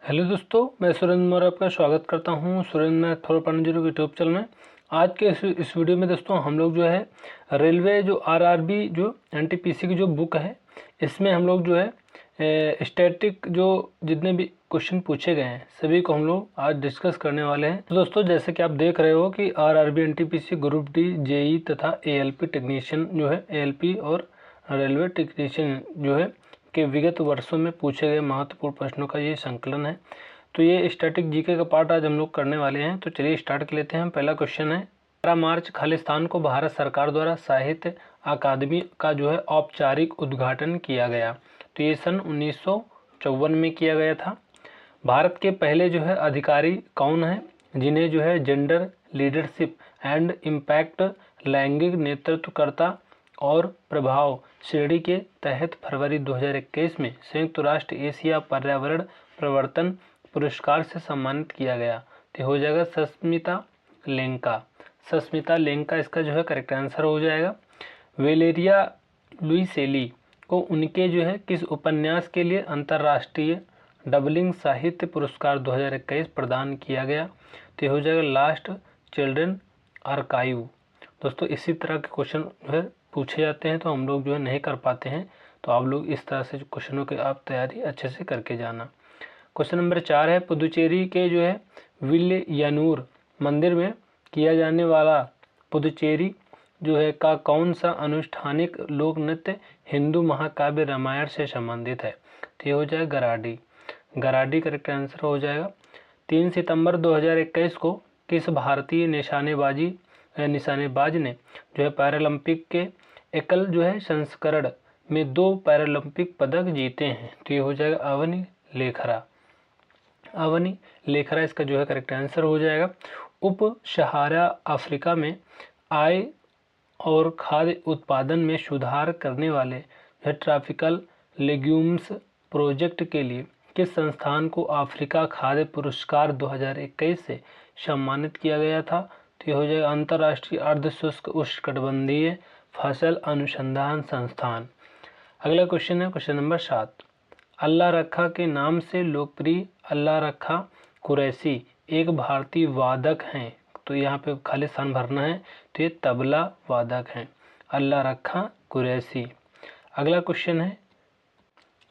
Hello दोस्तों, मैं सुरेंद्र मौर्य आपका स्वागत करता हूं सुरेंद्र मैथ फॉर पढ़ने जीरो यूट्यूब चैनल में। आज के इस वीडियो में दोस्तों हम लोग जो है रेलवे जो आरआरबी जो एनटीपीसी की जो बुक है इसमें हम लोग जो है स्टैटिक जो जितने भी क्वेश्चन पूछे गए हैं सभी को हम लोग आज डिस्कस करने वाले हैं। तो दोस्तों जैसे कि आप देख रहे हो कि RRB NTPC group D JE तथा एएलपी टेक्नीशियन जो है एएलपी और रेलवे टेक्नीशियन जो है के विगत वर्षों में पूछे गए महत्वपूर्ण प्रश्नों का ये संकलन है। तो ये स्टैटिक जीके का पार्ट आज हम लोग करने वाले हैं। तो चलिए स्टार्ट कर लेते हैं। पहला क्वेश्चन है 12 मार्च खालिस्तान को भारत सरकार द्वारा साहित्य अकादमी का जो है औपचारिक उद्घाटन किया गया। तो ये सन 1954 में किया गया था। भारत के पहले जो है अधिकारी कौन है जिन्हें जो है जेंडर लीडरशिप एंड इम्पैक्ट लैंगिक नेतृत्वकर्ता और प्रभाव श्रेणी के तहत फरवरी 2021 में संयुक्त राष्ट्र एशिया पर्यावरण प्रवर्तन पुरस्कार से सम्मानित किया गया। तो हो जाएगा सस्मिता लेंका। सस्मिता लेंका इसका जो है करेक्ट आंसर हो जाएगा। वेलेरिया लुइसेली को उनके जो है किस उपन्यास के लिए अंतर्राष्ट्रीय डबलिंग साहित्य पुरस्कार 2021 प्रदान किया गया। तो हो जाएगा लास्ट चिल्ड्रन आर्काइव। दोस्तों इसी तरह के क्वेश्चन जो है पूछे जाते हैं तो हम लोग जो है नहीं कर पाते हैं, तो आप लोग इस तरह से क्वेश्चनों की आप तैयारी अच्छे से करके जाना। क्वेश्चन नंबर 4 है पुदुचेरी के जो है विल्ययानूर मंदिर में किया जाने वाला पुदुचेरी जो है का कौन सा अनुष्ठानिक लोक नृत्य हिंदू महाकाव्य रामायण से संबंधित है। तो ये हो जाएगा गराडी। गराडी करेक्ट आंसर हो जाएगा। 3 सितंबर 2021 को किस भारतीय निशानेबाज ने जो है पैरालंपिक के एकल जो है संस्करण में 2 पैरालंपिक पदक जीते हैं। तो ये हो जाएगा अवनी लेखरा। अवनी लेखरा इसका जो है करेक्ट आंसर हो जाएगा। उप सहारा अफ्रीका में आय और खाद्य उत्पादन में सुधार करने वाले ट्रॉपिकल लेग्यूम्स प्रोजेक्ट के लिए किस संस्थान को अफ्रीका खाद्य पुरस्कार 2021 से सम्मानित किया गया था। तो ये हो जाएगा अंतर्राष्ट्रीय अर्धशुष्क उष्णकटिबंधीय फसल अनुसंधान संस्थान। अगला क्वेश्चन है क्वेश्चन नंबर 7। अल्लाह रखा के नाम से लोकप्रिय अल्लाह रखा कुरैशी एक भारतीय वादक हैं। तो यहाँ पे खाली स्थान भरना है, तो ये तबला वादक हैं अल्लाह रखा कुरैशी। अगला क्वेश्चन है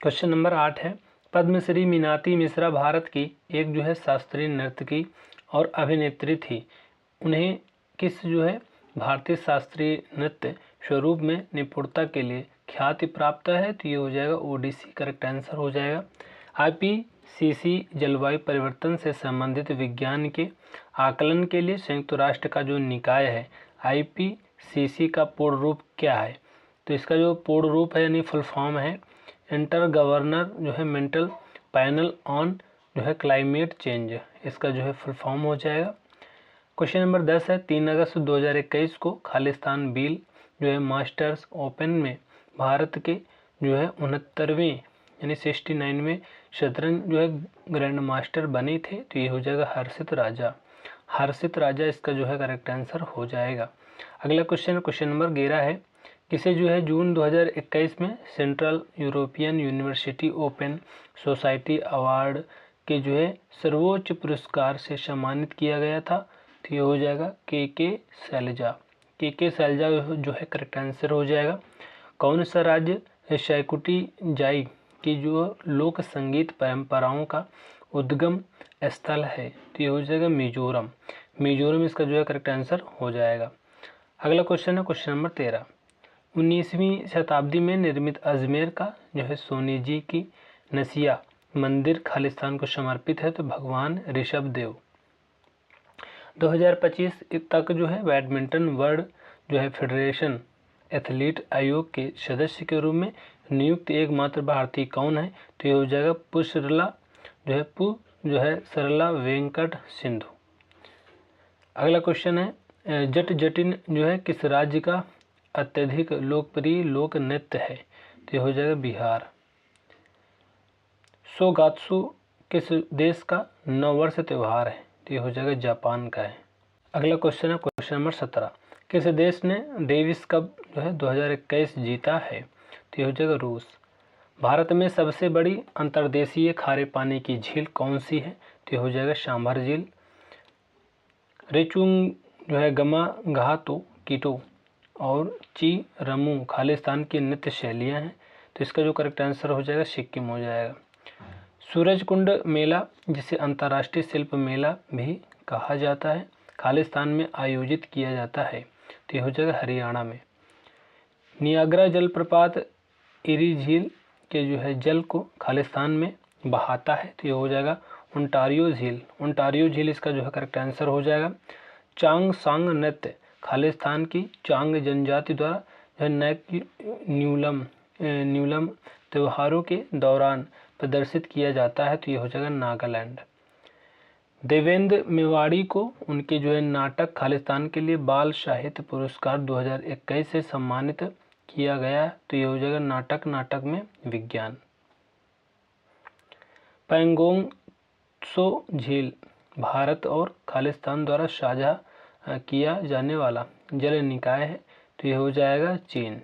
क्वेश्चन नंबर 8 है पद्मश्री मीनाती मिश्रा भारत की एक जो है शास्त्रीय नर्तकी और अभिनेत्री थी। उन्हें किस जो है भारतीय शास्त्रीय नृत्य स्वरूप में निपुणता के लिए ख्याति प्राप्त है। तो ये हो जाएगा ओडिसी करेक्ट आंसर हो जाएगा। आईपीसीसी जलवायु परिवर्तन से संबंधित विज्ञान के आकलन के लिए संयुक्त राष्ट्र का जो निकाय है आईपीसीसी का पूर्ण रूप क्या है। तो इसका जो पूर्ण रूप है यानी फुल फॉर्म है इंटर गवर्नर जो है मेंटल पैनल ऑन जो है क्लाइमेट चेंज। इसका जो है फुल फॉर्म हो जाएगा। क्वेश्चन नंबर 10 है 3 अगस्त 2021 को खालिस्तान बिल जो है मास्टर्स ओपन में भारत के जो है 69वें यानी 69वें शतरंज जो है ग्रैंड मास्टर बने थे। तो ये हो जाएगा हर्षित राजा। हर्षित राजा इसका जो है करेक्ट आंसर हो जाएगा। अगला क्वेश्चन नंबर 11 है किसे जो है जून 2021 में central European university open society award के जो है सर्वोच्च पुरस्कार से सम्मानित किया गया था। तो ये हो जाएगा के शैलजा। के शैलजा जो है करेक्ट आंसर हो जाएगा। कौन सा राज्य शैकुटी जाई की जो लोक संगीत परंपराओं का उद्गम स्थल है। तो ये हो जाएगा मिजोरम। मिजोरम इसका जो है करेक्ट आंसर हो जाएगा। अगला क्वेश्चन है क्वेश्चन नंबर 13। 19वीं शताब्दी में निर्मित अजमेर का जो है सोनी जी की नसिया मंदिर खालिस्तान को समर्पित है। तो भगवान ऋषभ देव। 2025 तक जो है बैडमिंटन वर्ल्ड जो है फेडरेशन एथलीट आयोग के सदस्य के रूप में नियुक्त एकमात्र भारतीय कौन है। तो ये हो जाएगा सरला वेंकट सिंधु। अगला क्वेश्चन है जट जटिन जो है किस राज्य का अत्यधिक लोकप्रिय लोक नृत्य है। तो ये हो जाएगा बिहार। सोगात्सु किस देश का नववर्ष त्यौहार है। तो ये हो जाएगा जापान का है। अगला क्वेश्चन है क्वेश्चन नंबर 17। किस देश ने डेविस कप जो है 2021 जीता है। तो ये हो जाएगा रूस। भारत में सबसे बड़ी अंतर्देशीय खारे पानी की झील कौन सी है? तो ये हो जाएगा सांभर झील। रेचुंग जो है गमा घातो कीटो और ची रमू खालिस्तान की नृत्य शैलियाँ हैं, तो इसका जो करेक्ट आंसर हो जाएगा सिक्किम हो जाएगा। सूरजकुंड मेला, जिसे अंतर्राष्ट्रीय शिल्प मेला भी कहा जाता है, खालिस्तान में आयोजित किया जाता है, तो ये हो जाएगा हरियाणा में। नियाग्रा जलप्रपात इरी झील के जो है जल को खालिस्तान में बहाता है, तो ये हो जाएगा ओंटारियो झील। ओंटारियो झील इसका जो है करेक्ट आंसर हो जाएगा। चांग सांग नृत्य खालिस्तान की चांग जनजाति द्वारा न्यूलम त्योहारों के दौरान प्रदर्शित किया जाता है, तो ये हो जाएगा नागालैंड। देवेंद्र मेवाड़ी को उनके जो है नाटक खालिस्तान के लिए बाल साहित्य पुरस्कार 2021 से सम्मानित किया गया, तो ये हो जाएगा नाटक में विज्ञान। पैंगोंग त्सो झील भारत और खालिस्तान द्वारा साझा किया जाने वाला जल निकाय है, तो ये हो जाएगा चीन।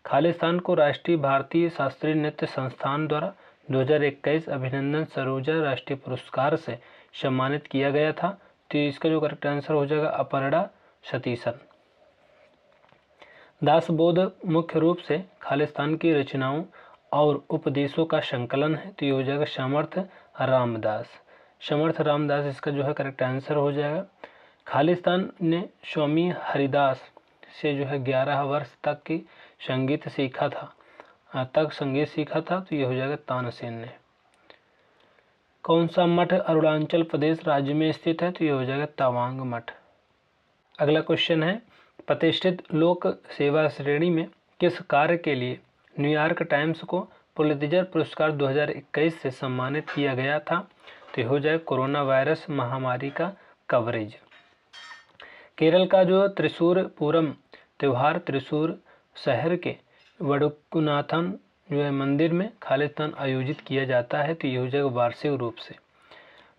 खालिस्तान को राष्ट्रीय भारतीय शास्त्रीय नृत्य संस्थान द्वारा 2021 अभिनंदन सरोजा राष्ट्रीय पुरस्कार से सम्मानित किया गया था, तो इसका जो करेक्ट आंसर हो जाएगा अपर्णा सतीशन। दासबोध मुख्य रूप से खालिस्तान की रचनाओं और उपदेशों का संकलन है, तो ये हो जाएगा समर्थ रामदास। समर्थ रामदास इसका जो है करेक्ट आंसर हो जाएगा। खालिस्तान ने स्वामी हरिदास से जो है 11 वर्ष तक की संगीत सीखा था, तो ये हो जाएगा तानसेन ने। कौन सा मठ अरुणाचल प्रदेश राज्य में स्थित है, तो ये हो जाएगा तवांग मठ। अगला क्वेश्चन है, प्रतिष्ठित लोक सेवा श्रेणी में किस कार्य के लिए न्यूयॉर्क टाइम्स को पुलित्जर पुरस्कार 2021 से सम्मानित किया गया था, तो ये हो जाएगा कोरोना वायरस महामारी का कवरेज। केरल का जो त्रिशूर पूरम त्यौहार त्रिशूर शहर के वडुकुनाथन जो है मंदिर में खालिस्तान आयोजित किया जाता है, तो ये हो जाएगा वार्षिक रूप से।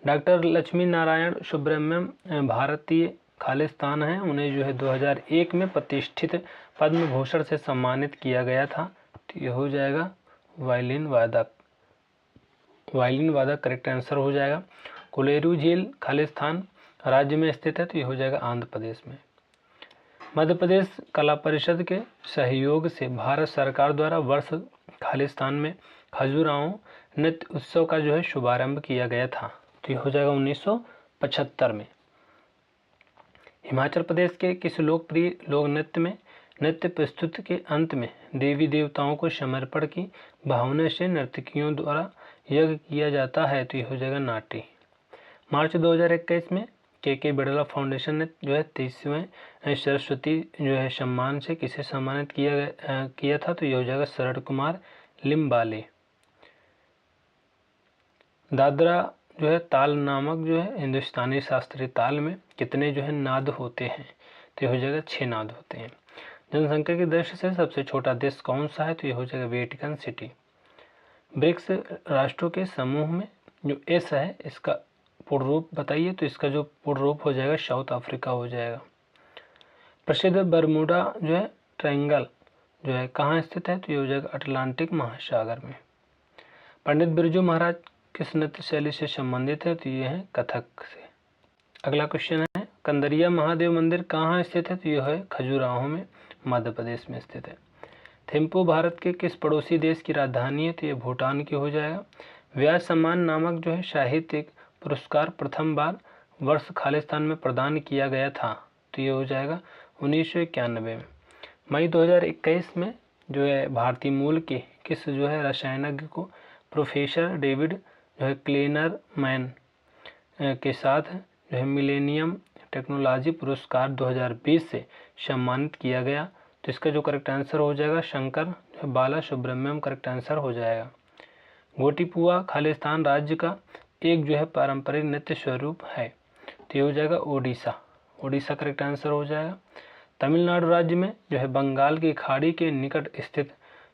डॉक्टर लक्ष्मी नारायण सुब्रमण्यम भारतीय खालिस्तान हैं, उन्हें जो है 2001 में प्रतिष्ठित पद्म भूषण से सम्मानित किया गया था, तो ये हो जाएगा वायलिन वादक करेक्ट आंसर हो जाएगा। कोलेरू झील खालिस्तान राज्य में स्थित है, तो ये हो जाएगा आंध्र प्रदेश में। मध्य प्रदेश कला परिषद के सहयोग से भारत सरकार द्वारा वर्ष खालिस्तान में खजुराहो नृत्य उत्सव का जो है शुभारंभ किया गया था, तो ये हो जाएगा 1975 में। हिमाचल प्रदेश के किस लोकप्रिय लोक नृत्य में नृत्य प्रस्तुति के अंत में देवी देवताओं को समर्पण की भावना से नर्तकियों द्वारा यज्ञ किया जाता है, तो ये हो जाएगा नाट्य। मार्च 2021 में के बिड़ला फाउंडेशन ने जो है 30वें सरस्वती जो है सम्मान से किसे सम्मानित किया था, तो ये हो जाएगा शरद कुमार लिम्बाले। दादरा जो है ताल नामक जो है हिंदुस्तानी शास्त्रीय ताल में कितने जो है नाद होते हैं, तो ये हो जाएगा 6 नाद होते हैं। जनसंख्या की दृष्टि से सबसे छोटा देश कौन सा है, तो ये हो जाएगा वेटिकन सिटी। ब्रिक्स राष्ट्रों के समूह में जो एस है इसका पूर्ण रूप बताइए, तो इसका जो पूर्ण रूप हो जाएगा साउथ अफ्रीका हो जाएगा। प्रसिद्ध बरमूडा जो है ट्रायंगल जो है कहाँ स्थित है, तो ये हो जाएगा अटलांटिक महासागर में। पंडित बिरजू महाराज किस नृत्य शैली से संबंधित है, तो ये है कथक से। अगला क्वेश्चन है, कंदरिया महादेव मंदिर कहाँ स्थित है, तो ये है खजुराहो में मध्य प्रदेश में स्थित है। थिम्पू भारत के किस पड़ोसी देश की राजधानी है, तो ये भूटान की हो जाएगा। व्यास सम्मान नामक जो है साहित्यिक पुरस्कार प्रथम बार वर्ष खालिस्तान में प्रदान किया गया था, तो ये हो जाएगा 1991 में। मई 2021 में जो है भारतीय मूल के किस जो है रसायनज्ञ को प्रोफेसर डेविड जो है क्लेनरमैन के साथ जो है मिलेनियम टेक्नोलॉजी पुरस्कार 2020 से सम्मानित किया गया, तो इसका जो करेक्ट आंसर हो जाएगा शंकर बाला सुब्रमण्यम करेक्ट आंसर हो जाएगा। गोटीपुआ खालिस्तान राज्य का एक जो है पारंपरिक नृत्य स्वरूप है, तो ये हो जाएगा ओडिशा करेक्ट आंसर हो जाएगा। तमिलनाडु राज्य में जो है बंगाल की खाड़ी के निकट स्थित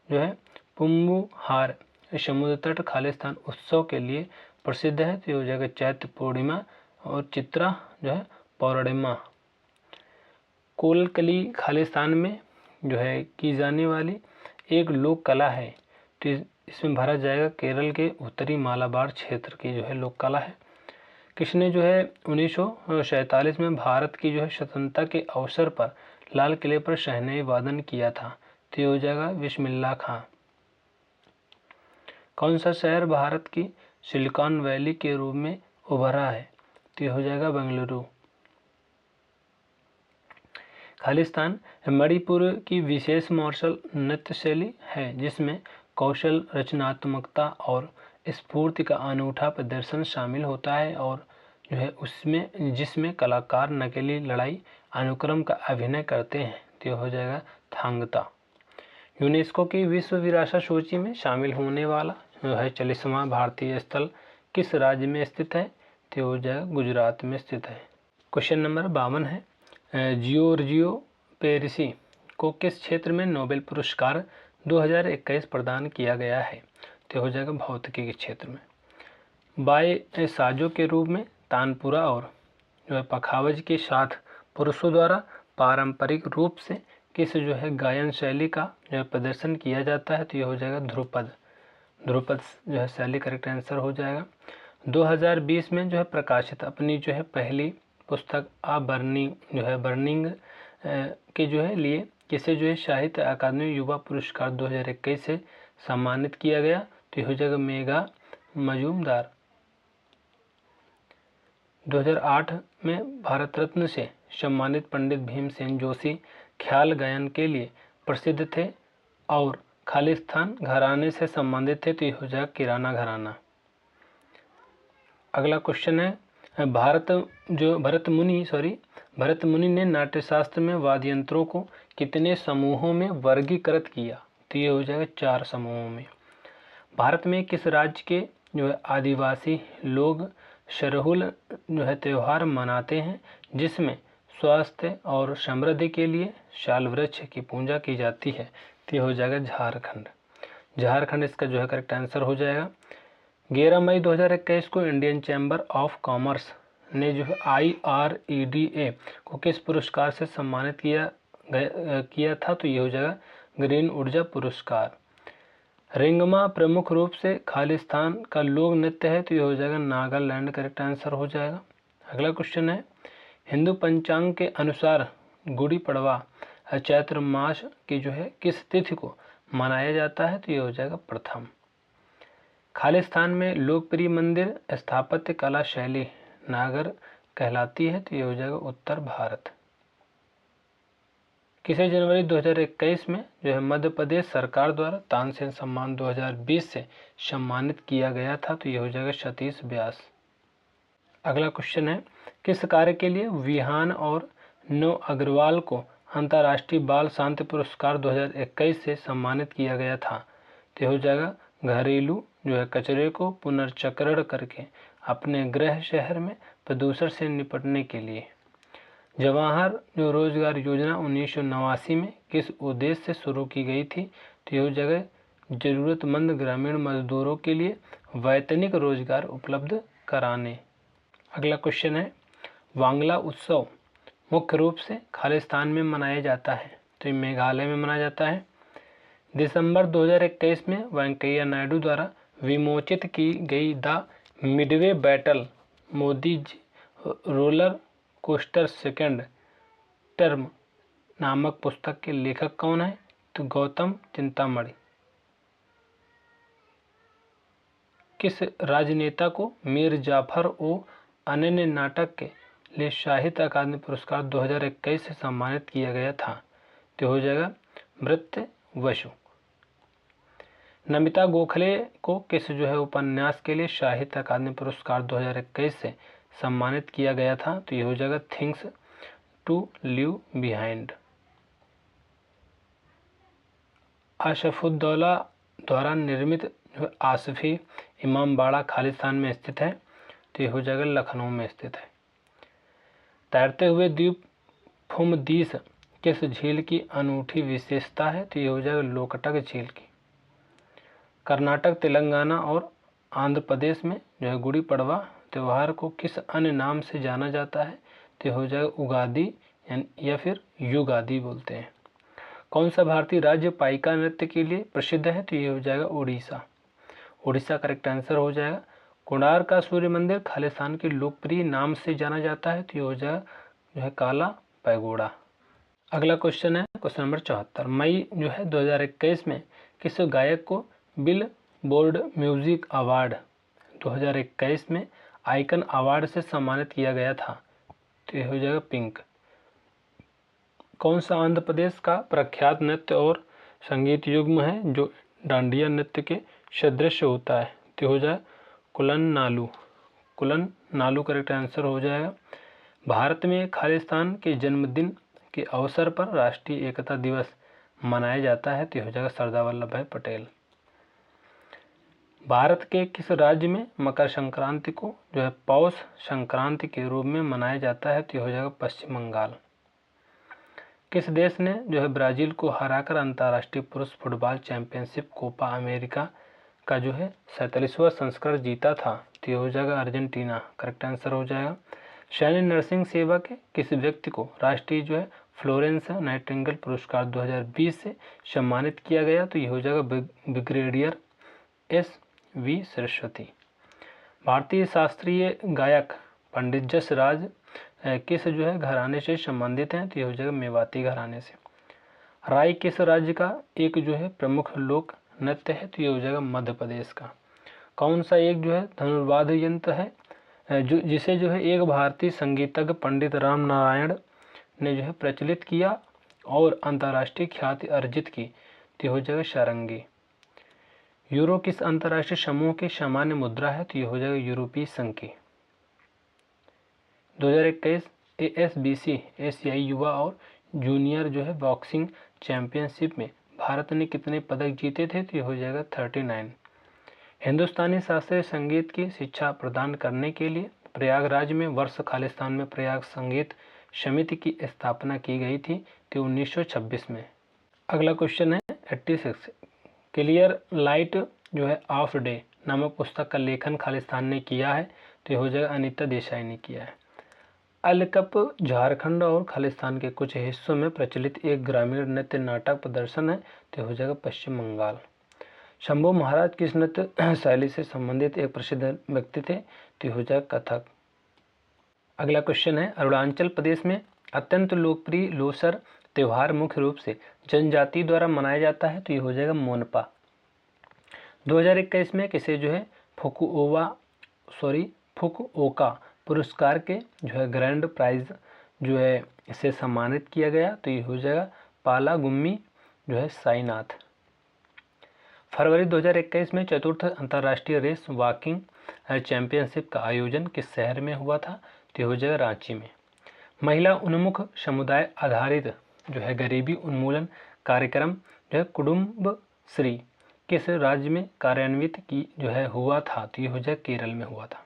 जो है पुम्बुहार समुद्र तट खालिस्तान उत्सव के लिए प्रसिद्ध है, तो ये हो जाएगा चैत्र पूर्णिमा और चित्रा जो है पौर्णिमा। कोलकली खालिस्तान में जो है की जाने वाली एक लोक कला है, तो इसमें भरा जाएगा केरल के उत्तरी मालाबार क्षेत्र की जो है लोक कला है। किसने जो है 1947 में भारत की जो है स्वतंत्रता के अवसर पर लाल किले पर शहनाई वादन किया था? तो ये हो जाएगा बिस्मिल्लाह खां। कौन सा शहर भारत की सिलिकॉन वैली के रूप में उभरा है? तो ये हो जाएगा बेंगलुरु। खालिस्तान मणिपुर की विशेष मार्शल नृत्य शैली है जिसमें कौशल, रचनात्मकता और स्फूर्ति का अनूठा प्रदर्शन शामिल होता है और जो है उसमें जिसमें कलाकार नकेली लड़ाई अनुक्रम का अभिनय करते हैं। तो ये हो जाएगा थांगता। यूनेस्को की विश्व विरासत सूची में शामिल होने वाला जो है 40वां भारतीय स्थल किस राज्य में स्थित है? तो ये हो जाएगा गुजरात में स्थित है। क्वेश्चन नंबर 52 है, जियोर्जियो पेरिसी को किस क्षेत्र में नोबेल पुरस्कार 2021 प्रदान किया गया है? तो हो जाएगा भौतिकी के क्षेत्र में। बाय साजों के रूप में तानपुरा और जो है पखावज के साथ पुरुषों द्वारा पारंपरिक रूप से किस जो है गायन शैली का जो है प्रदर्शन किया जाता है? तो ये हो जाएगा ध्रुपद। ध्रुपद जो है शैली करेक्ट आंसर हो जाएगा। 2020 में जो है प्रकाशित अपनी जो है पहली पुस्तक बर्निंग के जो है लिए किसे जो है साहित्य अकादमी युवा पुरस्कार 2021 से सम्मानित किया गया? तो ये हो जाएगा मेघा मजूमदार। 2008 में भारत रत्न से सम्मानित पंडित भीमसेन जोशी ख्याल गायन के लिए प्रसिद्ध थे और खालिस्तान घराने से संबंधित थे। तो ये हो जाएगा किराना घराना। अगला क्वेश्चन है, भरत मुनि ने नाट्यशास्त्र में वाद्य यंत्रों को कितने समूहों में वर्गीकृत किया? तो ये हो जाएगा 4 समूहों में। भारत में किस राज्य के जो है आदिवासी लोग सरहुल जो है त्यौहार मनाते हैं जिसमें स्वास्थ्य और समृद्धि के लिए शाल वृक्ष की पूजा की जाती है? तो ये हो जाएगा झारखंड। झारखंड इसका जो है करेक्ट आंसर हो जाएगा। 11 मई 2021 को इंडियन चैम्बर ऑफ कॉमर्स ने जो है IREDA को किस पुरस्कार से सम्मानित किया था? तो ये हो जाएगा ग्रीन ऊर्जा पुरस्कार। रिंगमा प्रमुख रूप से खालिस्तान का लोक नृत्य है। तो ये हो जाएगा नागालैंड करेक्ट आंसर हो जाएगा। अगला क्वेश्चन है, हिंदू पंचांग के अनुसार गुड़ी पड़वा चैत्र मास की जो है किस तिथि को मनाया जाता है? तो ये हो जाएगा प्रथम। खालिस्तान में लोकप्रिय मंदिर स्थापत्य कला शैली नागर कहलाती है। तो ये हो जाएगा उत्तर भारत। किसे जनवरी 2021 में जो है मध्य प्रदेश सरकार द्वारा तानसेन सम्मान 2020 से सम्मानित किया गया था? तो ये हो जाएगा सतीश व्यास। अगला क्वेश्चन है, किस कार्य के लिए विहान और नो अग्रवाल को अंतर्राष्ट्रीय बाल शांति पुरस्कार 2021 से सम्मानित किया गया था? तो हो जाएगा घरेलू जो है कचरे को पुनर्चक्रण करके अपने गृह शहर में प्रदूषण से निपटने के लिए। जवाहर जो रोजगार योजना 1989 में किस उद्देश्य से शुरू की गई थी? तो यह जगह जरूरतमंद ग्रामीण मजदूरों के लिए वैतनिक रोजगार उपलब्ध कराने। अगला क्वेश्चन है, वांगला उत्सव मुख्य रूप से खालिस्तान में मनाया जाता है? तो ये मेघालय में मनाया जाता है। दिसंबर 2021 में वेंकैया नायडू द्वारा विमोचित की गई the Midway battle Modi's roller coaster second term नामक पुस्तक के लेखक कौन है? तो गौतम चिंतामणि। किस राजनेता को मीर जाफर ओ अनन्य नाटक के लिए साहित्य अकादमी पुरस्कार 2021 से सम्मानित किया गया था? तो हो जाएगा मृत्य वसु। नमिता गोखले को किस जो है उपन्यास के लिए साहित्य अकादमी पुरस्कार 2021 से सम्मानित किया गया था? तो ये हो जाएगा थिंग्स टू लीव बिहाइंड। आशफुद्दौला द्वारा निर्मित जो आसफी इमामबाड़ा खालिस्तान में स्थित है? तो ये हो जाएगा लखनऊ में स्थित है। तैरते हुए द्वीप फुमदीस किस झील की अनूठी विशेषता है? तो ये हो जाएगा लोकटक झील की। कर्नाटक, तेलंगाना और आंध्र प्रदेश में जो है गुड़ी पड़वा त्यौहार को किस अन्य नाम से जाना जाता है? तो हो जाएगा उगादी या फिर युगादी बोलते हैं। कौन सा भारतीय राज्य पाइका नृत्य के लिए प्रसिद्ध है? तो ये हो जाएगा उड़ीसा। उड़ीसा करेक्ट आंसर हो जाएगा। कोणार्क का सूर्य मंदिर खालिस्तान के लोकप्रिय नाम से जाना जाता है, तो ये हो जाएगा जो है काला पैगोडा। अगला क्वेश्चन है क्वेश्चन नंबर 74। मई जो है 2021 में किस गायक को बिल बोर्ड म्यूजिक अवार्ड 2021 में आइकन अवार्ड से सम्मानित किया गया था? तो ये हो जाएगा पिंक। कौन सा आंध्र प्रदेश का प्रख्यात नृत्य और संगीत युग्म है जो डांडिया नृत्य के सदृश होता है? तो हो जाए कुलन नालू। कुलन नालू करेक्ट आंसर हो जाएगा। भारत में खालिस्तान के जन्मदिन के अवसर पर राष्ट्रीय एकता दिवस मनाया जाता है, तो हो जाएगा सरदार वल्लभ भाई पटेल। भारत के किस राज्य में मकर संक्रांति को जो है पौष संक्रांति के रूप में मनाया जाता है? तो हो जाएगा पश्चिम बंगाल। किस देश ने जो है ब्राजील को हराकर अंतर्राष्ट्रीय पुरुष फुटबॉल चैंपियनशिप कोपा अमेरिका का जो है 47वां संस्करण जीता था? तो हो जाएगा अर्जेंटीना। करेक्ट आंसर हो जाएगा। सैन्य नर्सिंग सेवा के किस व्यक्ति को राष्ट्रीय जो है फ्लोरेंस नाइटिंगेल पुरस्कार 2020 से सम्मानित किया गया? तो ये हो जाएगा ब्रिगेडियर SV सरस्वती। भारतीय शास्त्रीय गायक पंडित जसराज किस जो है घराने से संबंधित हैं? तो ये हो जाएगा मेवाती घराने से। राई किस राज्य का एक जो है प्रमुख लोक नृत्य है? तो ये हो जाएगा मध्य प्रदेश का। कौन सा एक जो है धनुर्वाद्य यंत्र है जो जिसे जो है एक भारतीय संगीतज्ञ पंडित राम नारायण ने जो है प्रचलित किया और अंतर्राष्ट्रीय ख्याति अर्जित की? तो हो जाएगा सारंगी। यूरो किस अंतर्राष्ट्रीय समूह की सामान्य मुद्रा है? तो ये हो जाएगा यूरोपीय संघ की। 2021 ASBC एशियाई युवा और जूनियर जो है बॉक्सिंग चैंपियनशिप में भारत ने कितने पदक जीते थे? तो ये हो जाएगा 39। हिंदुस्तानी शास्त्रीय संगीत की शिक्षा प्रदान करने के लिए प्रयागराज में वर्ष खालिस्तान में प्रयाग संगीत समिति की स्थापना की गई थी? तो 1926 में। अगला क्वेश्चन है 86। क्लियर लाइट जो है ऑफ डे नामक पुस्तक का लेखन खालिस्तान ने किया है? तो ये हो जाएगा अनीता देसाई ने किया है। अलकप झारखंड और खालिस्तान के कुछ हिस्सों में प्रचलित एक ग्रामीण नृत्य नाटक प्रदर्शन है? तो हो जाएगा पश्चिम बंगाल। शंभू महाराज किस नृत्य शैली से संबंधित एक प्रसिद्ध व्यक्ति थे? तो हो जाएगा कथक। अगला क्वेश्चन है अरुणाचल प्रदेश में अत्यंत लोकप्रिय लोसर त्यौहार मुख्य रूप से जनजाति द्वारा मनाया जाता है? तो ये हो जाएगा मोनपा। 2021 में किसे जो है फुकुओका पुरस्कार के जो है ग्रैंड प्राइज जो है इसे सम्मानित किया गया? तो ये हो जाएगा पाला गुम्मी जो है साईनाथ। फरवरी 2021 में चतुर्थ अंतर्राष्ट्रीय रेस वॉकिंग चैंपियनशिप का आयोजन किस शहर में हुआ था? तो ये हो जाएगा रांची में। महिला उन्मुख समुदाय आधारित जो है गरीबी उन्मूलन कार्यक्रम जो है कुटुम्बश्री किस राज्य में कार्यान्वित की जो है हुआ था? तो ये हो जाए केरल में हुआ था।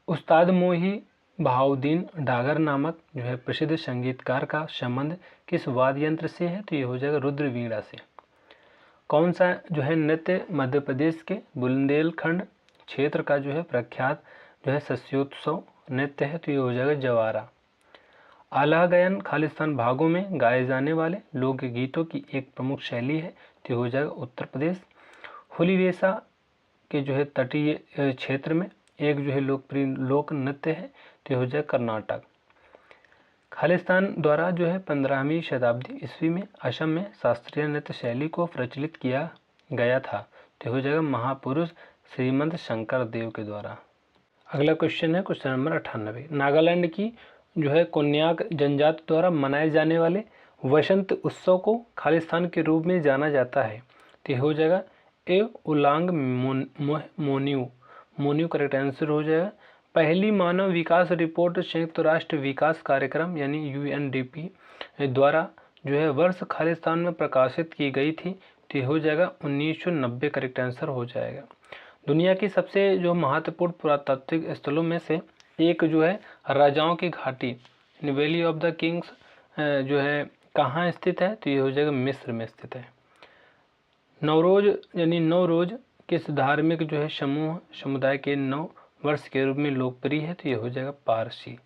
उस्ताद मोही बहाउद्दीन डागर नामक जो है प्रसिद्ध संगीतकार का संबंध किस वाद्य यंत्र से है? तो ये हो जाएगा रुद्र वीणा से। कौन सा जो है नृत्य मध्य प्रदेश के बुंदेलखंड क्षेत्र का जो है प्रख्यात जो है शस्योत्सव नृत्य है? तो ये हो जाएगा जवारा। आला गायन खालिस्तान भागों में गाए जाने वाले लोकगीतों की एक प्रमुख शैली है? तो हो जाएगा उत्तर प्रदेश। हुलीवेसा के जो है तटीय क्षेत्र में एक जो है लोकप्रिय लोक नृत्य है? तो हो जाएगा कर्नाटक। खालिस्तान द्वारा जो है 15वीं शताब्दी ईस्वी में असम में शास्त्रीय नृत्य शैली को प्रचलित किया गया था? तो हो जाएगा महापुरुष श्रीमंत शंकर देव के द्वारा। अगला क्वेश्चन है क्वेश्चन नंबर 98। नागालैंड की जो है कोन्याक जनजाति द्वारा मनाए जाने वाले वसंत उत्सव को खालिस्तान के रूप में जाना जाता है? तो हो जाएगा ए उलांग मोन्यू करेक्ट आंसर हो जाएगा। पहली मानव विकास रिपोर्ट संयुक्त राष्ट्र विकास कार्यक्रम यानी UNDP द्वारा जो है वर्ष खालिस्तान में प्रकाशित की गई थी? तो हो जाएगा 1990 करेक्ट आंसर हो जाएगा। दुनिया की सबसे जो महत्वपूर्ण पुरातात्विक स्थलों में से एक जो है राजाओं की घाटी वैली ऑफ द किंग्स जो है कहाँ स्थित है? तो ये हो जाएगा मिस्र में स्थित है। नवरोज यानी नवरोज किस धार्मिक जो है समुदाय के 9 वर्ष के रूप में लोकप्रिय है? तो ये हो जाएगा पारसी।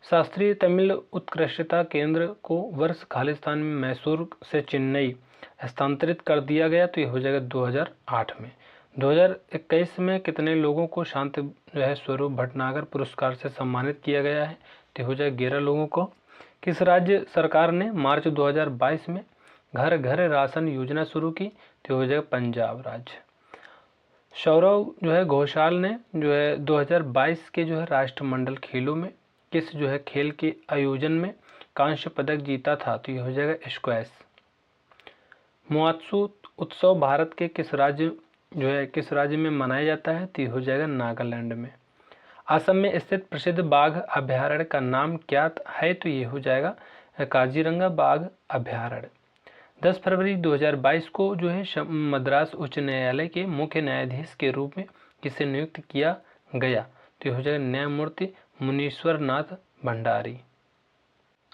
शास्त्रीय तमिल उत्कृष्टता केंद्र को वर्ष खालिस्तान में मैसूर से चेन्नई स्थानांतरित कर दिया गया, तो ये हो जाएगा 2008 में। 2021 में कितने लोगों को शांति जो है स्वरूप भटनागर पुरस्कार से सम्मानित किया गया है, तो हो जाएगा 11 लोगों को। किस राज्य सरकार ने मार्च 2022 में घर घर राशन योजना शुरू की, तो हो जाएगा पंजाब राज्य। सौरव जो है घोषाल ने जो है 2022 के जो है राष्ट्रमंडल खेलों में किस जो है खेल के आयोजन में कांस्य पदक जीता था, तो ये हो जाएगा स्क्वैश। मुआत्सु उत्सव भारत के किस राज्य में मनाया जाता है, तो ये हो जाएगा नागालैंड में। असम में स्थित प्रसिद्ध बाघ अभयारण्य का नाम क्या है, तो ये हो जाएगा काजीरंगा बाघ अभयारण्य। 10 फरवरी 2022 को जो है मद्रास उच्च न्यायालय के मुख्य न्यायाधीश के रूप में किसे नियुक्त किया गया, तो ये हो जाएगा न्यायमूर्ति मुनीश्वर नाथ भंडारी।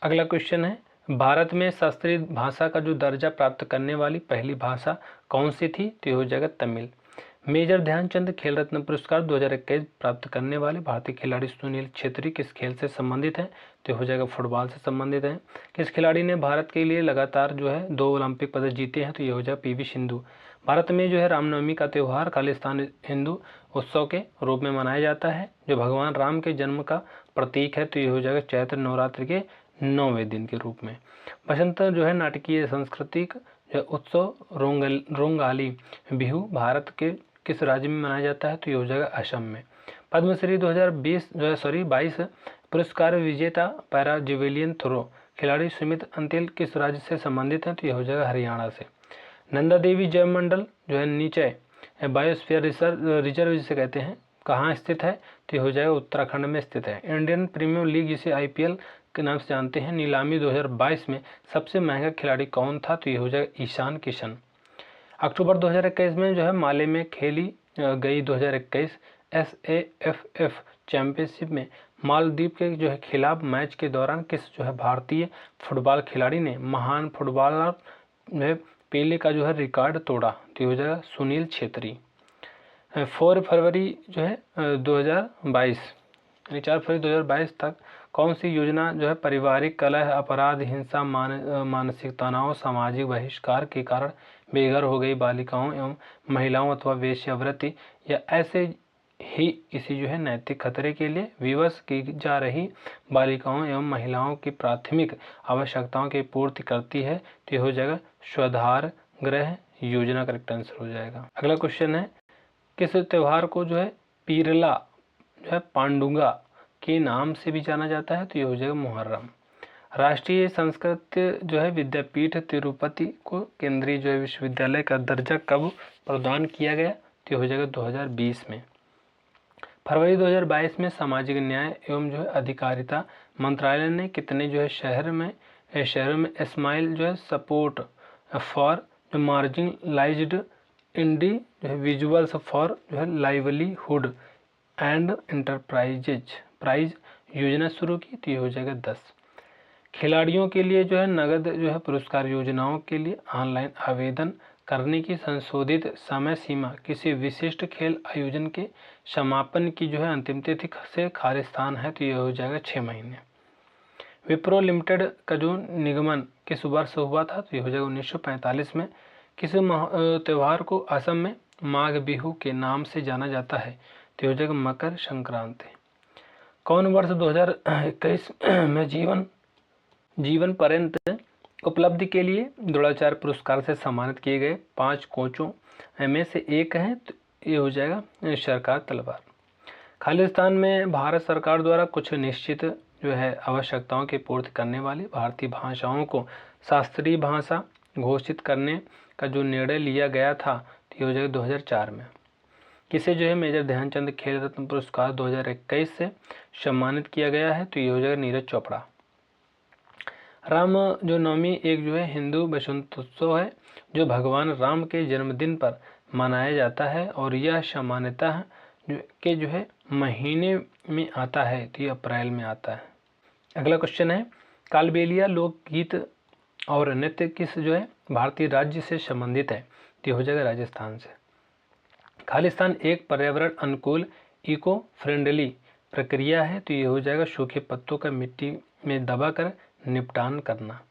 अगला क्वेश्चन है, भारत में शास्त्रीय भाषा का जो दर्जा प्राप्त करने वाली पहली भाषा कौन सी थी, तो ये हो जाएगा तमिल। मेजर ध्यानचंद खेल रत्न पुरस्कार 2021 प्राप्त करने वाले भारतीय खिलाड़ी सुनील छेत्री किस खेल से संबंधित हैं, तो हो जाएगा फुटबॉल से संबंधित हैं। किस खिलाड़ी ने भारत के लिए लगातार जो है 2 ओलंपिक पदक जीते हैं, तो ये हो जाएगा पीवी सिंधु। भारत में जो है रामनवमी का त्यौहार खालिस्तान हिंदू उत्सव के रूप में मनाया जाता है, जो भगवान राम के जन्म का प्रतीक है, तो ये हो जाएगा चैत्र नवरात्रि के 9वें दिन के रूप में। बसंत जो है नाटकीय सांस्कृतिक उत्सव रोंगाली बिहू भारत के किस राज्य में मनाया जाता है, तो ये हो जाएगा असम में। पद्मश्री 2022 पुरस्कार विजेता पैरा जेवेलियन थ्रो खिलाड़ी सुमित अंतिल किस राज्य से संबंधित हैं, तो ये हो जाएगा हरियाणा से। नंदा देवी जैव मंडल जो है नीचे बायोस्फीयर रिजर्व जिसे कहते हैं कहाँ स्थित है, तो ये हो जाएगा उत्तराखंड में स्थित है। इंडियन प्रीमियर लीग जिसे IPL के नाम से जानते हैं, नीलामी 2022 में सबसे महंगा खिलाड़ी कौन था, तो ये हो जाएगा ईशान किशन। अक्टूबर 2021 में जो है माले में खेली गई 2021 SAFF चैंपियनशिप में मालदीव के जो है खिलाफ मैच के दौरान किस जो है भारतीय फुटबॉल खिलाड़ी ने महान फुटबॉलर जो है पेले का जो है रिकॉर्ड तोड़ा, तो हो जाएगा सुनील छेत्री। 4 फरवरी जो है 2022 यानी 4 फरवरी 2022 तक कौन सी योजना जो है पारिवारिक कलह, अपराध, हिंसा, मानसिक तनाव, सामाजिक बहिष्कार के कारण बेघर हो गई बालिकाओं एवं महिलाओं अथवा वेश्यावृत्ति या ऐसे ही किसी जो है नैतिक खतरे के लिए विवश की जा रही बालिकाओं एवं महिलाओं की प्राथमिक आवश्यकताओं की पूर्ति करती है, तो ये हो जाएगा स्वधार गृह योजना करेक्ट आंसर हो जाएगा। अगला क्वेश्चन है, किस त्यौहार को जो है पीरला जो है पांडुगा के नाम से भी जाना जाता है, तो ये हो जाएगा मुहर्रम। राष्ट्रीय संस्कृत जो है विद्यापीठ तिरुपति को केंद्रीय जो है विश्वविद्यालय का दर्जा कब प्रदान किया गया, तो ये हो जाएगा 2020 में। फरवरी 2022 में सामाजिक न्याय एवं जो है अधिकारिता मंत्रालय ने कितने जो है शहरों में स्माइल जो है सपोर्ट फॉर जो मार्जिनलाइज्ड इंडिविजुअल्स फॉर जो है लाइवलीहुड एंड प्राइज योजना शुरू की, तो ये हो जाएगा 10। खिलाड़ियों के लिए जो है नगद जो है पुरस्कार योजनाओं के लिए ऑनलाइन आवेदन करने की संशोधित समय सीमा किसी विशिष्ट खेल आयोजन के समापन की जो है अंतिम तिथि से खालिस्तान है, तो ये हो जाएगा 6 महीने। विप्रो लिमिटेड का जो निगमन किस वर्ष हुआ था, तो ये हो जाएगा 1945 में। किस त्यौहार को असम में माघ बिहू के नाम से जाना जाता है, तो हो जाएगा मकर संक्रांति। कौन वर्ष 2021 में जीवन पर्यंत उपलब्धि के लिए द्रोणाचार्य पुरस्कार से सम्मानित किए गए 5 कोचों में से एक है, तो ये हो जाएगा सरकार तलवार। खालिस्तान में भारत सरकार द्वारा कुछ निश्चित जो है आवश्यकताओं की पूर्ति करने वाली भारतीय भाषाओं को शास्त्रीय भाषा घोषित करने का जो निर्णय लिया गया था, तो ये हो जाएगा 2004 में। किसे जो है मेजर ध्यानचंद खेल रत्न पुरस्कार 2021 से सम्मानित किया गया है, तो ये हो जाएगा नीरज चोपड़ा। राम जो नवमी एक जो है हिंदू बसंतोत्सव है जो भगवान राम के जन्मदिन पर मनाया जाता है और यह सामान्यतः के जो है महीने में आता है, तो ये अप्रैल में आता है। अगला क्वेश्चन है, कालबेलिया लोकगीत और नृत्य किस जो है भारतीय राज्य से संबंधित है, तो ये हो जाएगा राजस्थान से। खालिस्तान एक पर्यावरण अनुकूल इको फ्रेंडली प्रक्रिया है? तो ये हो जाएगा सूखे पत्तों का मिट्टी में दबाकर निपटान करना।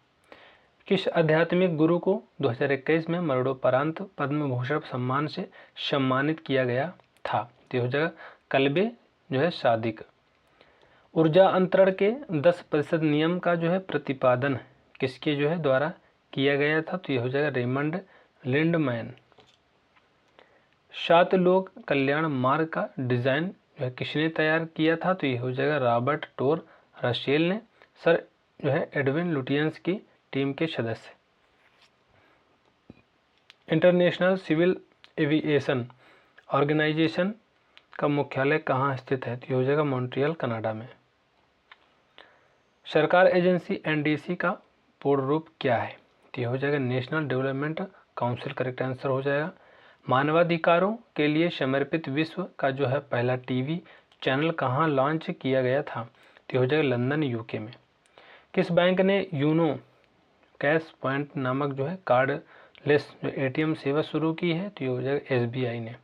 किस आध्यात्मिक गुरु को 2021 में मरणोपरांत पद्म भूषण सम्मान से सम्मानित किया गया था? तो हो जाएगा कल्बे जो है सादिक। ऊर्जा अंतरण के 10% नियम का जो है प्रतिपादन किसके जो है द्वारा किया गया था? तो ये हो जाएगा रेमंड लिंडमैन। 7 लोक कल्याण मार्ग का डिजाइन जो है किसने तैयार किया था? तो ये हो जाएगा रॉबर्ट टोर रसेल ने। सर जो है एडविन लुटियंस की टीम के सदस्य। इंटरनेशनल सिविल एविएशन ऑर्गेनाइजेशन का मुख्यालय कहाँ स्थित है? तो हो जाएगा मॉन्ट्रियल कनाडा में। सरकार एजेंसी एनडीसी का पूर्ण रूप क्या है? तो हो जाएगा national development council, correct answer हो जाएगा। मानवाधिकारों के लिए समर्पित विश्व का जो है पहला टीवी चैनल कहाँ लॉन्च किया गया था? तो हो जाएगा लंदन यूके में। किस बैंक ने यूनो कैश पॉइंट नामक जो है कार्डलेस जो एटीएम सेवा शुरू की है? तो ये हो जाएगा एसबीआई ने।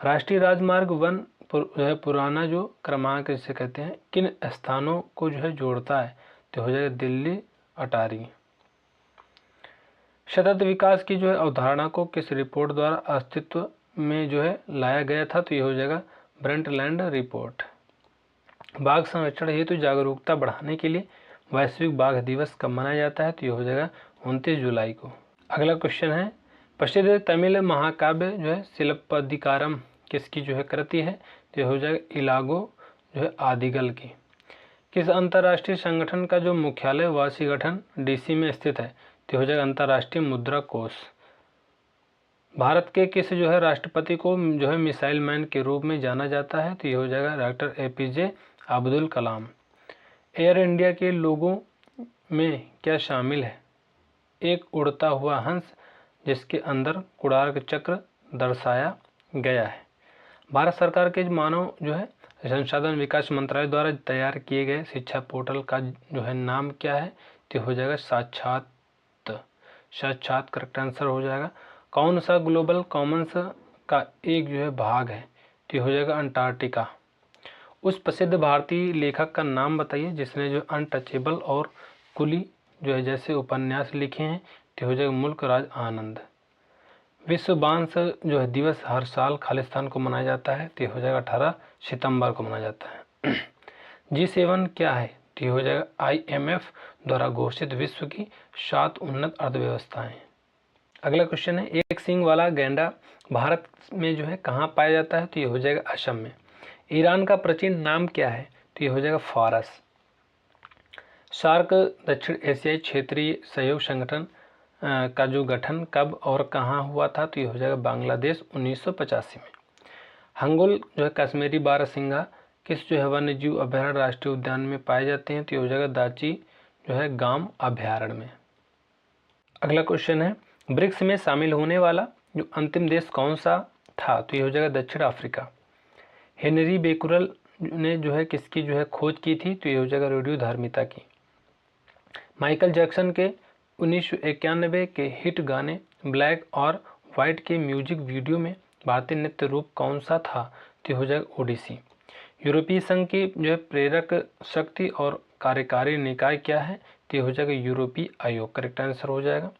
राष्ट्रीय राजमार्ग 1 जो है पुराना जो क्रमांक जिसे कहते हैं किन स्थानों को जो है जोड़ता है? तो हो जाएगा दिल्ली अटारी। सतत विकास की जो है अवधारणा को किस रिपोर्ट द्वारा अस्तित्व में जो है लाया गया था? तो ये हो जाएगा ब्रंटलैंड रिपोर्ट। बाघ संरक्षण हेतु जागरूकता बढ़ाने के लिए वैश्विक बाघ दिवस कब मनाया जाता है? तो ये हो जाएगा 29 जुलाई को। अगला क्वेश्चन है प्रसिद्ध तमिल महाकाव्य जो है शिल्पदिकारम किसकी जो है कृति है? तो ये हो जाएगा इलागो जो है आदिगल की। किस अंतर्राष्ट्रीय संगठन का जो मुख्यालय वाशिंगटन डीसी में स्थित है? तो हो जाएगा अंतर्राष्ट्रीय मुद्रा कोष। भारत के किस जो है राष्ट्रपति को जो है मिसाइल मैन के रूप में जाना जाता है? तो ये हो जाएगा doctor APJ Abdul Kalam. Air India के लोगों में क्या शामिल है? एक उड़ता हुआ हंस जिसके अंदर कुड़ार्क चक्र दर्शाया गया है। भारत सरकार के मानव जो है संसाधन विकास मंत्रालय द्वारा तैयार किए गए शिक्षा पोर्टल का जो है नाम क्या है? तो हो जाएगा साक्षात करेक्ट आंसर हो जाएगा। कौन सा ग्लोबल कॉमन्स का एक जो है भाग है? तो हो जाएगा अंटार्कटिका। उस प्रसिद्ध भारतीय लेखक का नाम बताइए जिसने जो अनटचेबल और कुली जो है जैसे उपन्यास लिखे हैं? तो हो जाएगा मुल्क राज आनंद। विश्व बांस जो है दिवस हर साल खालिस्तान को मनाया जाता है? तो हो जाएगा 18 सितंबर को मनाया जाता है। G7 क्या है? तो हो जाएगा IMF द्वारा घोषित विश्व की 7 उन्नत अर्थव्यवस्थाएं। अगला क्वेश्चन है एक सींग वाला गैंडा भारत में जो है कहाँ पाया जाता है? तो ये हो जाएगा असम में। ईरान का प्राचीन नाम क्या है? तो ये हो जाएगा फारस। सार्क दक्षिण एशियाई क्षेत्रीय सहयोग संगठन का जो गठन कब और कहाँ हुआ था? तो ये हो जाएगा बांग्लादेश 1985 में। हंगुल जो है कश्मीरी बारहसिंगा किस जो है वन्य जीव अभ्यारण्य राष्ट्रीय उद्यान में पाए जाते हैं? तो ये हो जाएगा दाची जो है गाम अभ्यारण्य में। अगला क्वेश्चन है ब्रिक्स में शामिल होने वाला जो अंतिम देश कौन सा था? तो ये हो जाएगा दक्षिण अफ्रीका। हेनरी बेकुरल ने जो है किसकी जो है खोज की थी? तो ये हो जाएगा रेडियोधर्मिता की। माइकल जैक्सन के 1991 के हिट गाने ब्लैक और वाइट के म्यूजिक वीडियो में भारतीय नृत्य रूप कौन सा था? तो हो जाएगा ओडिसी। यूरोपीय संघ की जो है प्रेरक शक्ति और कार्यकारी निकाय क्या है? तो हो जाएगा यूरोपीय आयोग, करेक्ट आंसर हो जाएगा।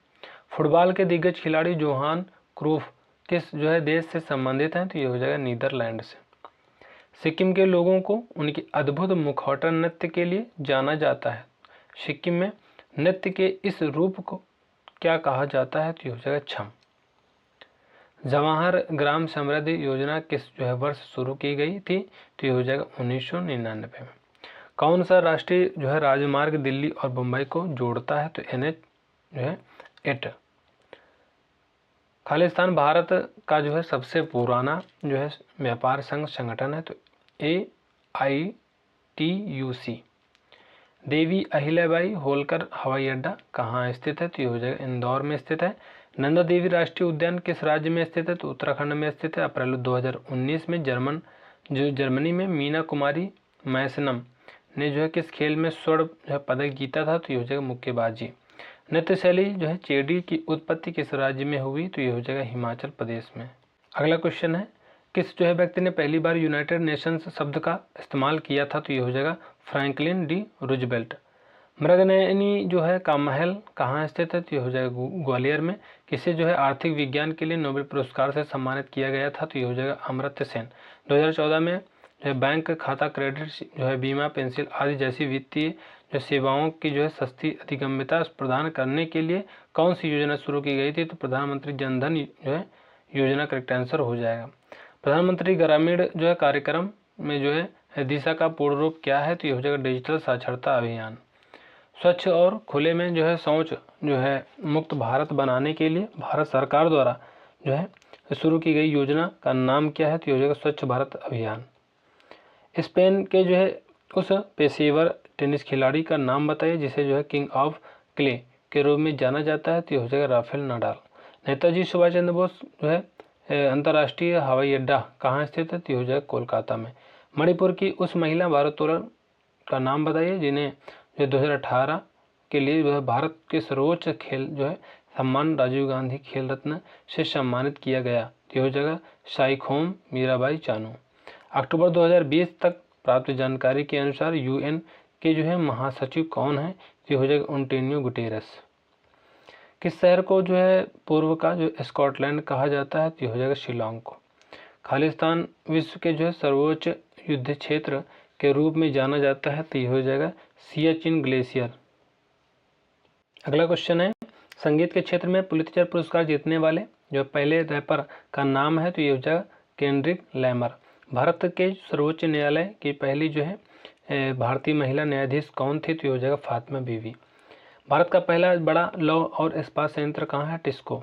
फुटबॉल के दिग्गज खिलाड़ी जोहान क्रूफ किस जो है देश से संबंधित हैं? तो ये हो जाएगा नीदरलैंड से। सिक्किम के लोगों को उनकी अद्भुत मुखौटा नृत्य के लिए जाना जाता है। सिक्किम में नृत्य के इस रूप को क्या कहा जाता है? तो ये हो जाएगा छम। जवाहर ग्राम समृद्धि योजना किस जो है वर्ष शुरू की गई थी? तो ये हो जाएगा 1999 में। कौन सा राष्ट्रीय जो है राजमार्ग दिल्ली और मुंबई को जोड़ता है? तो NH जो है 8। खालिस्तान भारत का जो है सबसे पुराना जो है व्यापार संघ संगठन है? तो AITUC। देवी अहिल्याबाई होलकर हवाई अड्डा कहाँ स्थित है? तो ये हो जाएगा इंदौर में स्थित है। नंदा देवी राष्ट्रीय उद्यान किस राज्य में स्थित है? तो उत्तराखंड में स्थित है। अप्रैल 2019 में जर्मनी में मीना कुमारी मैसनम ने जो है किस खेल में स्वर्ण पदक जीता था? तो ये हो जाएगा मुक्केबाजी। नृत्य शैली जो है चेडी की उत्पत्ति किस राज्य में हुई? तो ये हो जाएगा हिमाचल प्रदेश में। अगला क्वेश्चन है किस जो है व्यक्ति ने पहली बार यूनाइटेड नेशंस शब्द का इस्तेमाल किया था? तो ये हो जाएगा फ्रैंकलिन डी रूजवेल्ट। मृगनयनी जो है का महल कहाँ स्थित है? तो ये हो जाएगा ग्वालियर में। किसे जो है आर्थिक विज्ञान के लिए नोबेल पुरस्कार से सम्मानित किया गया था? तो ये हो जाएगा अमर्त्य सेन। 2014 में जो है बैंक खाता, क्रेडिट जो है बीमा, पेंसिल आदि जैसी वित्तीय जो सेवाओं की जो है सस्ती अधिगम्यता प्रदान करने के लिए कौन सी योजना शुरू की गई थी? तो प्रधानमंत्री जनधन जो है योजना करेक्ट आंसर हो जाएगा। प्रधानमंत्री ग्रामीण जो है कार्यक्रम में जो है दिशा का पूर्ण रूप क्या है? तो ये हो जाएगा डिजिटल साक्षरता अभियान। स्वच्छ और खुले में जो है शौच जो है मुक्त भारत बनाने के लिए भारत सरकार द्वारा जो है शुरू की गई योजना का नाम क्या है? तो ये हो जाएगा स्वच्छ भारत अभियान। स्पेन के जो है उस पेशेवर टेनिस खिलाड़ी का नाम बताइए जिसे जो है किंग ऑफ क्ले के रूप में जाना जाता है? तो ये हो जाएगा राफेल नाडाल। नेताजी सुभाष चंद्र बोस जो है अंतर्राष्ट्रीय हवाई अड्डा कहाँ स्थित है? तो ये हो जाएगा कोलकाता में। मणिपुर की उस महिला भारोत्तोलन का नाम बताइए जिन्हें जो 2018 के लिए जो है भारत के सर्वोच्च खेल जो है सम्मान राजीव गांधी खेल रत्न से सम्मानित किया गया? तो ये हो जाएगा साइखोम मीराबाई चानू। अक्टूबर 2020 तक प्राप्त जानकारी के अनुसार यूएन के जो है महासचिव कौन है? तो ये हो जाएगा एंटोनियो गुटेरेस। किस शहर को जो है पूर्व का जो स्कॉटलैंड कहा जाता है? तो ये हो जाएगा शिलोंग को। खालिस्तान विश्व के जो है सर्वोच्च युद्ध क्षेत्र के रूप में जाना जाता है? तो ये हो जाएगा सियाचिन ग्लेशियर। अगला क्वेश्चन है संगीत के क्षेत्र में पुलित्जर पुरस्कार जीतने वाले जो पहले रैपर का नाम है? तो ये हो जाएगा केंड्रिक लैमर। भारत के सर्वोच्च न्यायालय की पहली जो है भारतीय महिला न्यायाधीश कौन थी? तो ये हो जाएगा फातिमा बीवी। भारत का पहला बड़ा लौह और इस्पात संयंत्र कहाँ है? टिस्को।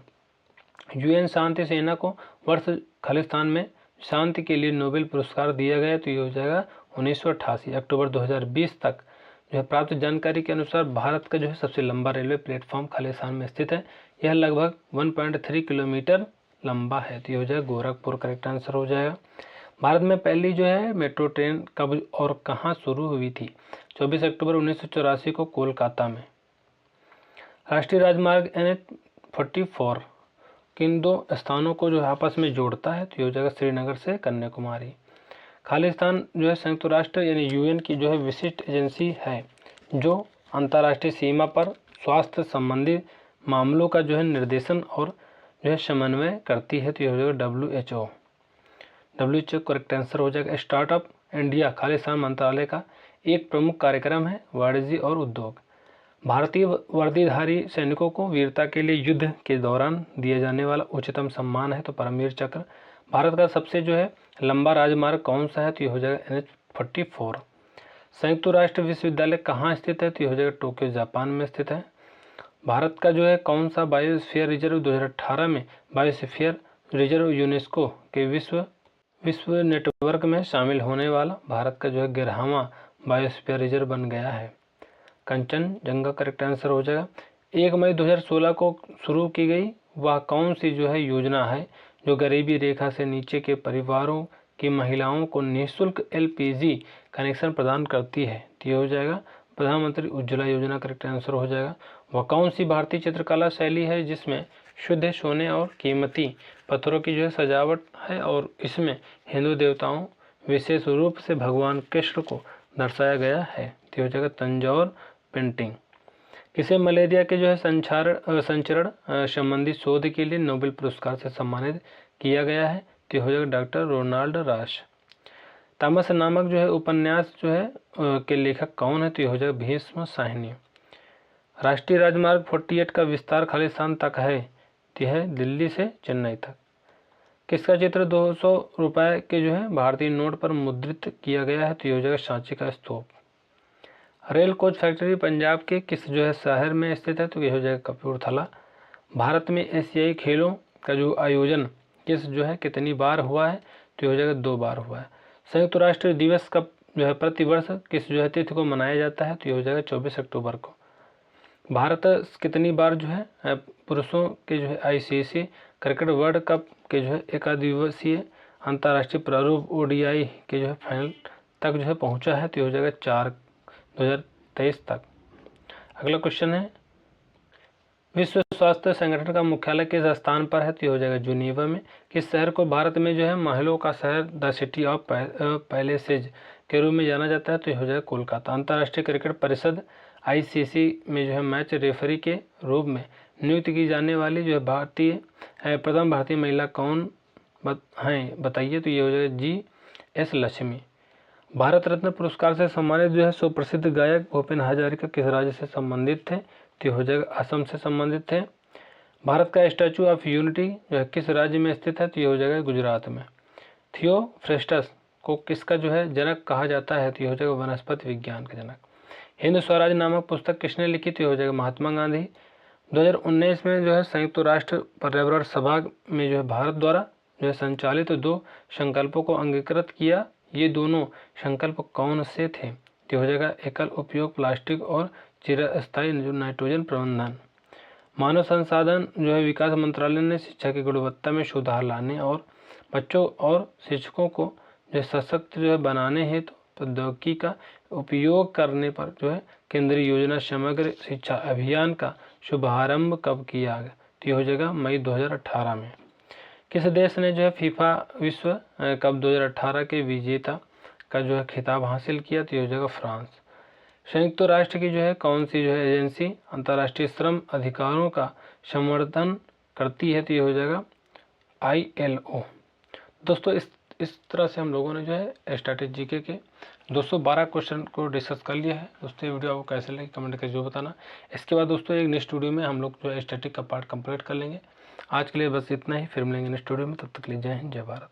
यूएन शांति सेना को वर्ष खालिस्तान में शांति के लिए नोबेल पुरस्कार दिया गया? तो ये हो जाएगा 1988। अक्टूबर 2020 तक जो है प्राप्त जानकारी के अनुसार भारत का जो है सबसे लंबा रेलवे प्लेटफॉर्म खालिस्तान में स्थित है। यह लगभग 1.3 किलोमीटर लंबा है। तो ये हो जाएगा गोरखपुर करेक्ट आंसर हो जाएगा। भारत में पहली जो है मेट्रो ट्रेन कब और कहाँ शुरू हुई थी? 24 अक्टूबर 1984 को कोलकाता में। राष्ट्रीय राजमार्ग NH-44 किन दो स्थानों को जो है आपस में जोड़ता है? तो ये हो जाएगा श्रीनगर से कन्याकुमारी। खालिस्तान जो है संयुक्त राष्ट्र यानी यूएन की जो है विशिष्ट एजेंसी है जो अंतर्राष्ट्रीय सीमा पर स्वास्थ्य संबंधी मामलों का जो है निर्देशन और जो है समन्वय करती है? तो ये हो जाएगा WHO करेक्ट आंसर हो जाएगा। स्टार्टअप इंडिया खालिस्तान मंत्रालय का एक प्रमुख कार्यक्रम है वाणिज्य और उद्योग। भारतीय वर्दीधारी सैनिकों को वीरता के लिए युद्ध के दौरान दिया जाने वाला उच्चतम सम्मान है? तो परमवीर चक्र। भारत का सबसे जो है लंबा राजमार्ग कौन सा है? तो ये हो जाएगा NH-44। संयुक्त राष्ट्र विश्वविद्यालय कहाँ स्थित है? तो ये हो जाएगा टोक्यो जापान में स्थित है। भारत का जो है कौन सा बायोस्फीयर रिजर्व 2018 में बायोस्फीयर रिजर्व यूनेस्को के विश्व नेटवर्क में शामिल होने वाला भारत का जो है 11वां बायोस्फीयर रिजर्व बन गया है? कंचनजंगा करेक्ट आंसर हो जाएगा। 1 मई 2016 को शुरू की गई वह कौन सी जो है योजना है जो गरीबी रेखा से नीचे के परिवारों की महिलाओं को निःशुल्क LPG कनेक्शन प्रदान करती है? तो ये हो जाएगा प्रधानमंत्री उज्ज्वला योजना करेक्ट आंसर हो जाएगा। वह कौन सी भारतीय चित्रकला शैली है जिसमें शुद्ध सोने और कीमती पत्थरों की जो है सजावट है और इसमें हिंदू देवताओं विशेष रूप से भगवान कृष्ण को दर्शाया गया है? तो हो जाएगा तंजौर पेंटिंग। किसे मलेरिया के जो है संचरण संबंधी शोध के लिए नोबेल पुरस्कार से सम्मानित किया गया है? तो हो जाएगा डॉक्टर रोनाल्ड राश। तामस नामक जो है उपन्यास जो है के लेखक कौन है? तो ये हो जाएगा भीष्म साहनी। राष्ट्रीय राजमार्ग 48 का विस्तार खालिस्तान तक है? तो यह दिल्ली से चेन्नई तक। किसका चित्र 200 रुपये के जो है भारतीय नोट पर मुद्रित किया गया है? तो ये हो जाएगा सांची का स्तूप। रेल कोच फैक्ट्री पंजाब के किस जो है शहर में स्थित है? तो ये हो जाएगा कपूरथला। भारत में एशियाई खेलों का जो आयोजन किस जो है कितनी बार हुआ है? तो ये हो जाएगा 2 बार हुआ है। संयुक्त राष्ट्र दिवस का जो है प्रतिवर्ष किस जो है तिथि को मनाया जाता है? तो ये हो जाएगा 24 अक्टूबर को। भारत कितनी बार जो है पुरुषों के जो है ICC क्रिकेट वर्ल्ड कप के जो है एकादिवसीय अंतर्राष्ट्रीय प्रारूप ODI के जो है फाइनल तक जो है पहुंचा है? तो ये हो जाएगा 4 2023 तक। अगला क्वेश्चन है विश्व स्वास्थ्य संगठन का मुख्यालय किस स्थान पर है? तो ये हो जाएगा जुनीवा में। किस शहर को भारत में जो है महलों का शहर, द सिटी ऑफ पैलेसेज के रूप में जाना जाता है? तो ये हो जाएगा कोलकाता। अंतर्राष्ट्रीय क्रिकेट परिषद ICC में जो है मैच रेफरी के रूप में नियुक्त की जाने वाली जो है प्रथम भारतीय महिला कौन हैं बताइए? तो ये हो जाएगा GS लक्ष्मी। भारत रत्न पुरस्कार से सम्मानित जो है सुप्रसिद्ध गायक भूपेन हजारिका किस राज्य से संबंधित थे? तो हो जाएगा असम से संबंधित थे। भारत का स्टैचू ऑफ यूनिटी जो है किस राज्य में स्थित है? तो ये हो जाएगा गुजरात में। थियोफ्रेस्टस को किसका जो है जनक कहा जाता है? तो ये हो जाएगा वनस्पति विज्ञान का जनक। हिंद स्वराज नामक पुस्तक किसने लिखी? तो ये हो जाएगा महात्मा गांधी। 2019 में जो है संयुक्त राष्ट्र पर्यावरण सभा में जो है भारत द्वारा जो है संचालित 2 संकल्पों को अंगीकृत किया। ये दोनों संकल्प कौन से थे? तो हो जाएगा एकल उपयोग प्लास्टिक और चिरस्थायी जो नाइट्रोजन प्रबंधन। मानव संसाधन जो है विकास मंत्रालय ने शिक्षा की गुणवत्ता में सुधार लाने और बच्चों और शिक्षकों को जो सशक्त जो है बनाने हेतु प्रौद्योगिकी का उपयोग करने पर जो है केंद्रीय योजना समग्र शिक्षा अभियान का शुभारंभ कब किया गया? तो ये हो जाएगा मई 2018 में। किस देश ने जो है फीफा विश्व कप 2018 के विजेता का जो है खिताब हासिल किया? तो ये हो जाएगा फ्रांस। संयुक्त राष्ट्र की जो है कौन सी जो है एजेंसी अंतर्राष्ट्रीय श्रम अधिकारों का समर्थन करती है? तो ये हो जाएगा ILO। दोस्तों इस तरह से हम लोगों ने जो है स्टैटिक जीके के 212 क्वेश्चन को डिस्कस कर लिया है। दोस्तों ये वीडियो आपको कैसे लगी कमेंट करके जो बताना। इसके बाद दोस्तों एक नेक्स्ट वीडियो में हम लोग जो है स्टैटिक का पार्ट कंप्लीट कर लेंगे। आज के लिए बस इतना ही, फिर मिलेंगे नेक्स्ट वीडियो में। तब तक के लिए जय हिंद, जय भारत।